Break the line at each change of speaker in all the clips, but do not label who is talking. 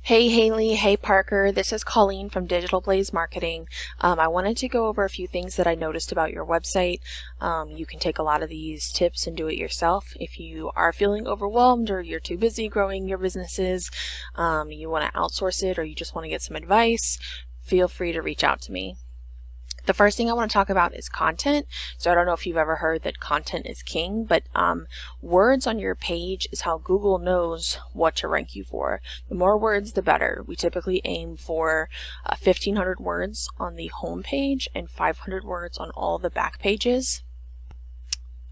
Hey Haley, hey Parker, this is Colleen from Digital Blaze Marketing. I wanted to go over a few things that I noticed about your website. You can take a lot of these tips and do it yourself. If you are feeling overwhelmed or you're too busy growing your businesses, you want to outsource it, or you just want to get some advice, feel free to reach out to me. The first thing I want to talk about is content. So I don't know if you've ever heard that content is king, but words on your page is how Google knows what to rank you for. The more words, the better. We typically aim for 1,500 words on the home page and 500 words on all the back pages.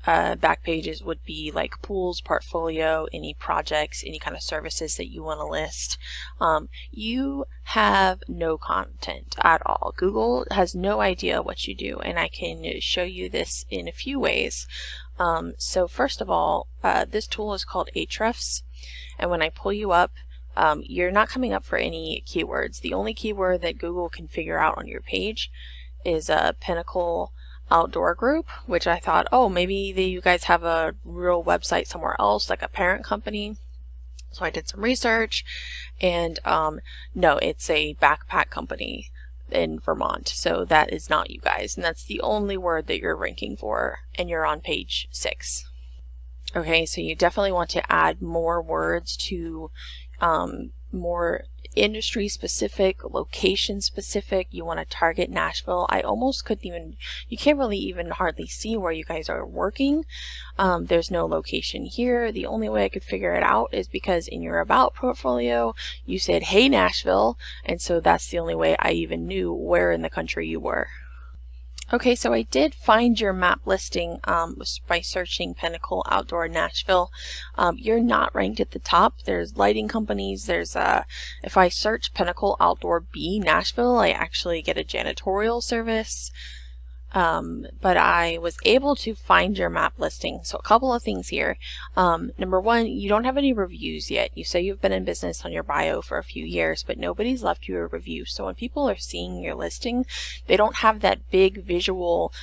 Back pages would be like pools, portfolio, any projects, any kind of services that you want to list. You have no content at all. Google has no idea what you do, and I can show you this in a few ways. So first of all, this tool is called Ahrefs, and when I pull you up, you're not coming up for any keywords. The only keyword that Google can figure out on your page is Pinnacle Outdoor group, which I thought, oh, maybe you guys have a real website somewhere else, like a parent company. So I did some research, and no, it's a backpack company in Vermont. So that is not you guys, and that's the only word that you're ranking for, and you're on page 6. Okay, so you definitely want to add more words to more industry specific, location specific. You want to target Nashville. I almost couldn't even, you can't really even hardly see where you guys are working. There's no location here. The only way I could figure it out is because in your about portfolio you said, hey Nashville, and so that's the only way I even knew where in the country you were. Okay, so I did find your map listing by searching Pinnacle Outdoor Nashville. You're not ranked at the top. There's lighting companies. There's if I search Pinnacle Outdoor B Nashville, I actually get a janitorial service. But I was able to find your map listing. So a couple of things here. Number one, you don't have any reviews yet. You say you've been in business on your bio for a few years, but nobody's left you a review. So when people are seeing your listing, they don't have that big visual,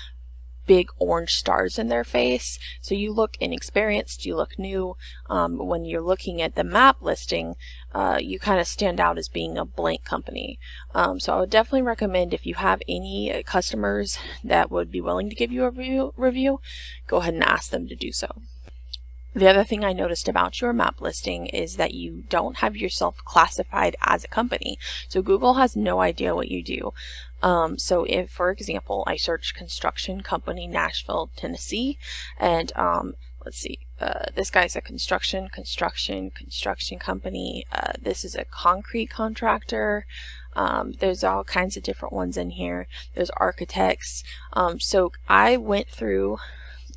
big orange stars in their face. So you look inexperienced, you look new. When you're looking at the map listing, you kind of stand out as being a blank company. So I would definitely recommend, if you have any customers that would be willing to give you a review, go ahead and ask them to do so. The other thing I noticed about your map listing is that you don't have yourself classified as a company. So Google has no idea what you do. So if, for example, I search construction company Nashville, Tennessee, and let's see, this guy's a construction company. This is a concrete contractor. There's all kinds of different ones in here. There's architects. So I went through,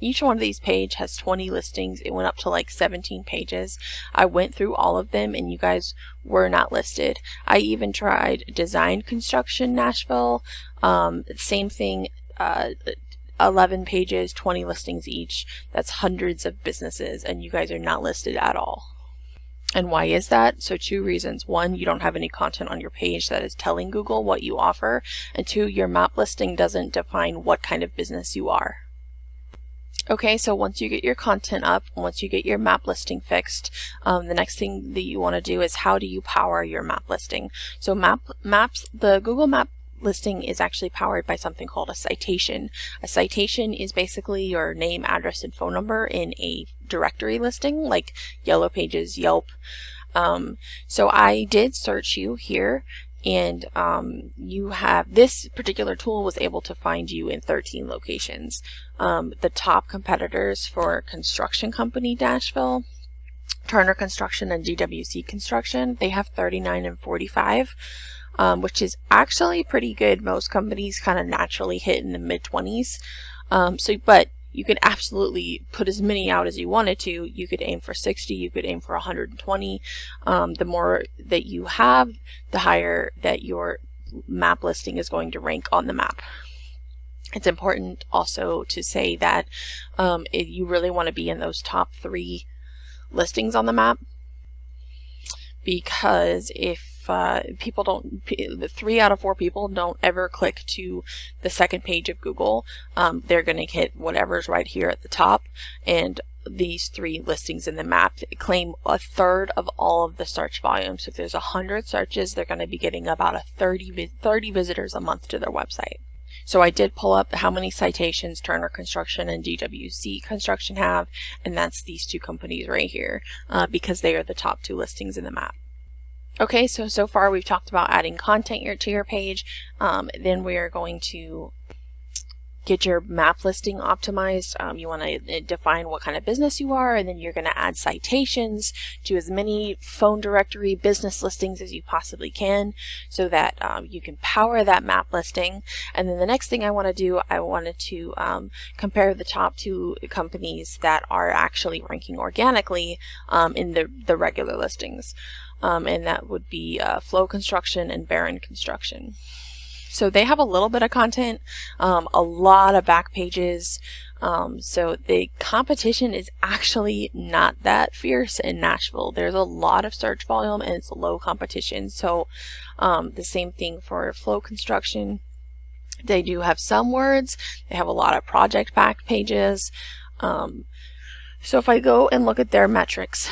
each one of these pages has 20 listings. It went up to like 17 pages. I went through all of them and you guys were not listed. I even tried design construction Nashville. Same thing, 11 pages, 20 listings each. That's hundreds of businesses and you guys are not listed at all. And why is that? So 2 reasons. 1, you don't have any content on your page that is telling Google what you offer. And 2, your map listing doesn't define what kind of business you are. Okay, so once you get your content up, once you get your map listing fixed, the next thing that you want to do is, how do you power your map listing? So the Google Map listing is actually powered by something called a citation. A citation is basically your name, address, and phone number in a directory listing, like Yellow Pages, Yelp. So I did search you here, and you have, this particular tool was able to find you in 13 locations. The top competitors for construction company Nashville, Turner Construction and GWC Construction, they have 39 and 45, which is actually pretty good. Most companies kind of naturally hit in the mid-20s. But you could absolutely put as many out as you wanted to. You could aim for 60, you could aim for 120. The more that you have, the higher that your map listing is going to rank on the map. It's important also to say that if you really want to be in those top 3 listings on the map, because if people don't, 3 out of 4 people don't ever click to the second page of Google, they're going to hit whatever's right here at the top, and these 3 listings in the map claim a third of all of the search volume. So if there's 100 searches, they're going to be getting about 30 visitors a month to their website. So I did pull up how many citations Turner Construction and DWC Construction have, and that's these 2 companies right here, because they are the top 2 listings in the map. Okay, so far we've talked about adding content to your page. Then we are going to get your map listing optimized. You want to define what kind of business you are, and then you're going to add citations to as many phone directory business listings as you possibly can, so that you can power that map listing. And then the next thing I want to do, I wanted to compare the top 2 companies that are actually ranking organically in the regular listings, and that would be Flow Construction and Barron Construction. So they have a little bit of content, a lot of back pages. So the competition is actually not that fierce in Nashville. There's a lot of search volume and it's low competition. So the same thing for Flow Construction. They do have some words. They have a lot of project back pages. So if I go and look at their metrics,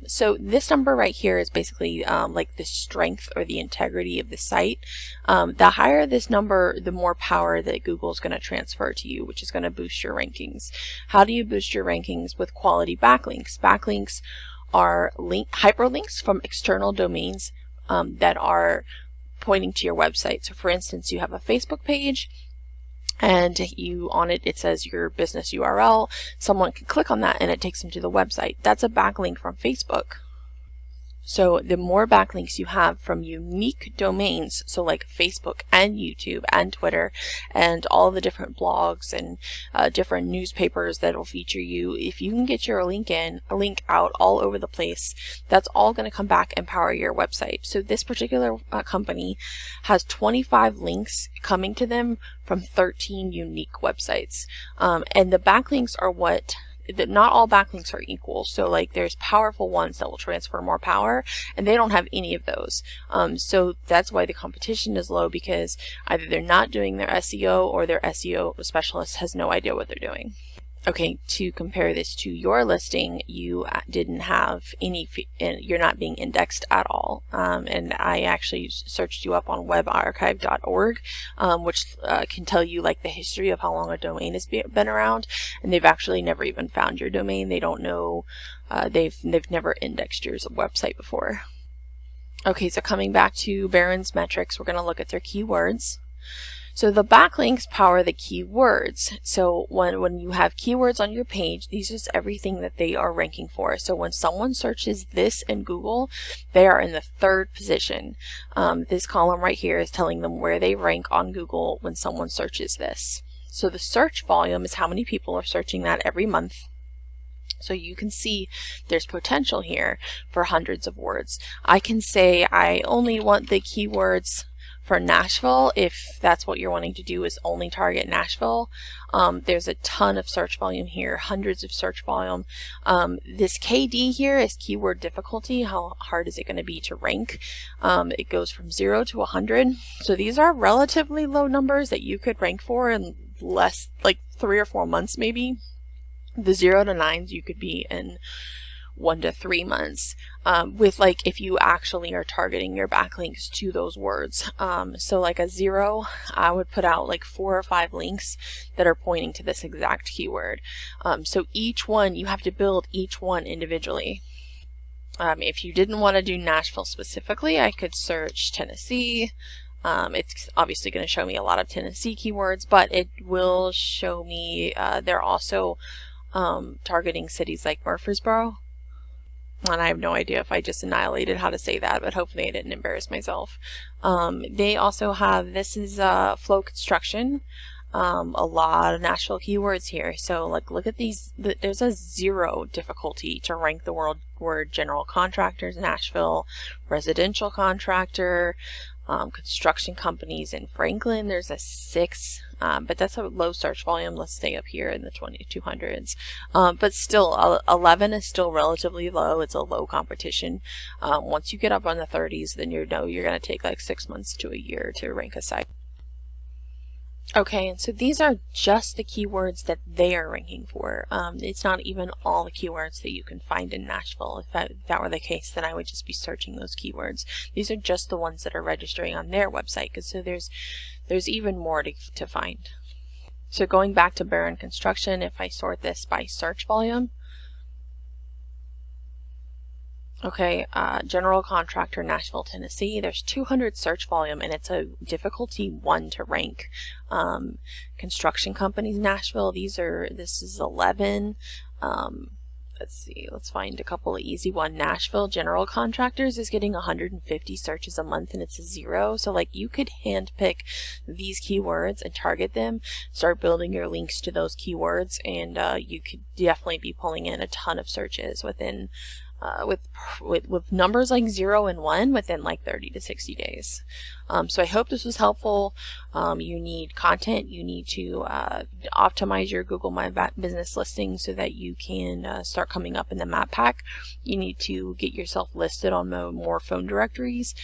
so this number right here is basically like the strength or the integrity of the site. The higher this number, the more power that Google is going to transfer to you, which is going to boost your rankings. How do you boost your rankings? With quality backlinks. Backlinks are hyperlinks from external domains that are pointing to your website. So for instance, you have a Facebook page, and on it says your business URL. Someone can click on that and it takes them to the website. That's a backlink from Facebook. So the more backlinks you have from unique domains, so like Facebook and YouTube and Twitter and all the different blogs and different newspapers that will feature you, if you can get your link out all over the place, that's all going to come back and power your website. So this particular company has 25 links coming to them from 13 unique websites. And the backlinks are not all backlinks are equal. So like there's powerful ones that will transfer more power, and they don't have any of those. So that's why the competition is low, because either they're not doing their SEO or their SEO specialist has no idea what they're doing. Okay, to compare this to your listing, you didn't have you're not being indexed at all. And I actually searched you up on webarchive.org, which can tell you like the history of how long a domain has been around, and they've actually never even found your domain. They don't know, they've never indexed your website before. Okay, so coming back to Barron's metrics, we're going to look at their keywords. So the backlinks power the keywords. So when you have keywords on your page, these is everything that they are ranking for. So when someone searches this in Google, they are in the 3rd position. This column right here is telling them where they rank on Google when someone searches this. So the search volume is how many people are searching that every month. So you can see there's potential here for hundreds of words. I can say I only want the keywords for Nashville, if that's what you're wanting to do, is only target Nashville. There's a ton of search volume here, hundreds of search volume. This KD here is keyword difficulty. How hard is it going to be to rank? It goes from 0 to 100. So these are relatively low numbers that you could rank for in less, like 3 or 4 months maybe. The 0 to 9s you could be in 1 to 3 months, with like if you actually are targeting your backlinks to those words. So like a 0, I would put out like 4 or 5 links that are pointing to this exact keyword. So each one, you have to build each one individually. If you didn't want to do Nashville specifically, I could search Tennessee. It's obviously going to show me a lot of Tennessee keywords, but it will show me they're also targeting cities like Murfreesboro. And I have no idea if I just annihilated how to say that, but hopefully I didn't embarrass myself. They also have, this is Flow Construction, a lot of Nashville keywords here. So like look at these, there's a 0 difficulty to rank the word general contractors, Nashville, residential contractor, construction companies in Franklin. There's a 6, but that's a low search volume. Let's stay up here in the 2200s. But still, 11 is still relatively low. It's a low competition. Once you get up on the 30s, then you know you're going to take like 6 months to a year to rank a site. Okay, and so these are just the keywords that they are ranking for. It's not even all the keywords that you can find in Nashville. If that were the case, then I would just be searching those keywords. These are just the ones that are registering on their website, because so there's even more to find. So going back to Barron Construction, if I sort this by search volume, okay, general contractor, Nashville, Tennessee. There's 200 search volume, and it's a difficulty 1 to rank. Construction companies, Nashville. This is 11. Let's see. Let's find a couple of easy one. Nashville general contractors is getting 150 searches a month, and it's a 0. So like you could handpick these keywords and target them, start building your links to those keywords, and you could definitely be pulling in a ton of searches within. With numbers like 0 and 1 within like 30 to 60 days. So I hope this was helpful. You need content. You need to optimize your Google My Business listing so that you can start coming up in the map pack. You need to get yourself listed on more phone directories.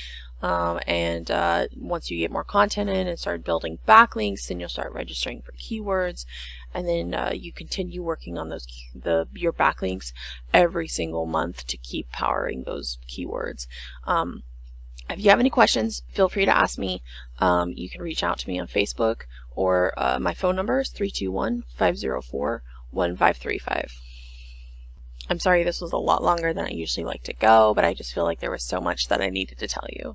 And once you get more content in and start building backlinks, then you'll start registering for keywords, and then you continue working on your backlinks every single month to keep powering those keywords. If you have any questions, feel free to ask me. You can reach out to me on Facebook, or my phone number is 321-504-1535. I'm sorry this was a lot longer than I usually like to go, but I just feel like there was so much that I needed to tell you.